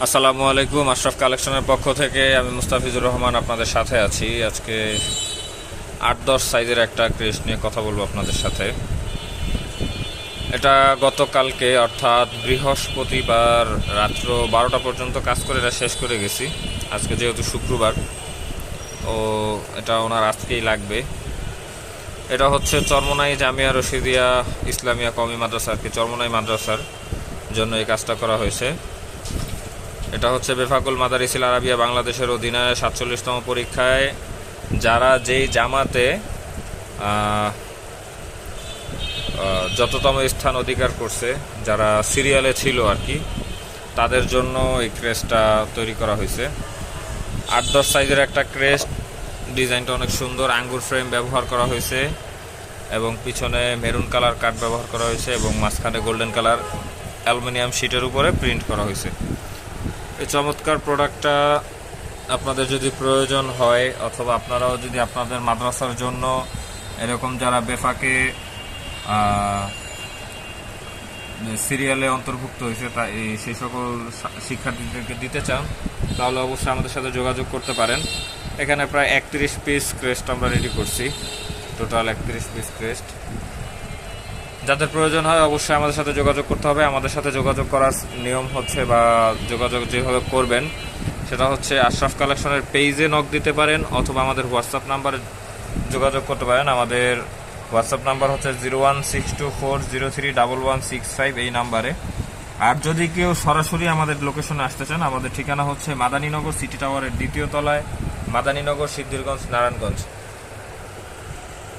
আসসালামু আলাইকুম। আশরাফ কালেকশনের পক্ষ থেকে আমি মুস্তাফিজুর রহমান আপনাদের সাথে আছি। আজকে 8-10 সাইজের একটা ক্রেস্ট নিয়ে কথা বলবো আপনাদের সাথে। এটা গতকালকে অর্থাৎ বৃহস্পতিবার রাত্র 12টা পর্যন্ত কাজ করে এটা শেষ করে গেছি। আজকে যেহেতু শুক্রবার, ও এটা ওনার আজকেই লাগবে। এটা হচ্ছে চরমোনাই জামিয়া রশিদিয়া ইসলামিয়া কওমি মাদ্রাসা, আর কি চরমোনাই মাদ্রাসার জন্য এই কাজটা করা হয়েছে। এটা হচ্ছে বেফাকুল মাদারিসিল আরাবিয়া বাংলাদেশের অধীনে 47তম পরীক্ষায় যারা যেই জামাতে যততম স্থান অধিকার করছে, যারা সিরিয়ালে ছিল আর কি, তাদের জন্য এই ক্রেস্টটা তৈরি করা হয়েছে। 8-10 সাইজের একটা ক্রেস্ট, ডিজাইনটা অনেক সুন্দর। আঙ্গুর ফ্রেম ব্যবহার করা হয়েছে এবং পিছনে মেরুন কালার কাঠ ব্যবহার করা হয়েছে এবং মাঝখানে গোল্ডেন কালার অ্যালুমিনিয়াম শিটের উপরে প্রিন্ট করা হয়েছে। এই চমৎকার প্রোডাক্টটা আপনাদের যদি প্রয়োজন হয়, অথবা আপনারাও যদি আপনাদের মাদ্রাসার জন্য এরকম যারা বেফাকে সিরিয়ালে অন্তর্ভুক্ত হয়েছে তা সেই সকল শিক্ষার্থীদেরকে দিতে চান, তাহলে অবশ্যই আমাদের সাথে যোগাযোগ করতে পারেন। এখানে প্রায় 31 পিস ক্রেস্ট আমরা রেডি করছি, টোটাল 31 পিস ক্রেস্ট। যাদের প্রয়োজন হয় অবশ্যই আমাদের সাথে যোগাযোগ করতে হবে। আমাদের সাথে যোগাযোগ করার নিয়ম হচ্ছে, বা যোগাযোগ যেভাবে করবেন সেটা হচ্ছে, আশরাফ কালেকশনের পেজে নক দিতে পারেন অথবা আমাদের হোয়াটসঅ্যাপ নাম্বারে যোগাযোগ করতে পারেন। আমাদের হোয়াটসঅ্যাপ নাম্বার হচ্ছে 01624031165 এই নাম্বারে। আর যদি কেউ সরাসরি আমাদের লোকেশনে আসতে চান, আমাদের ঠিকানা হচ্ছে মাদানীনগর সিটি টাওয়ারের 2য় তলায়, মাদানীনগর, সিদ্ধিরগঞ্জ, নারায়ণগঞ্জ।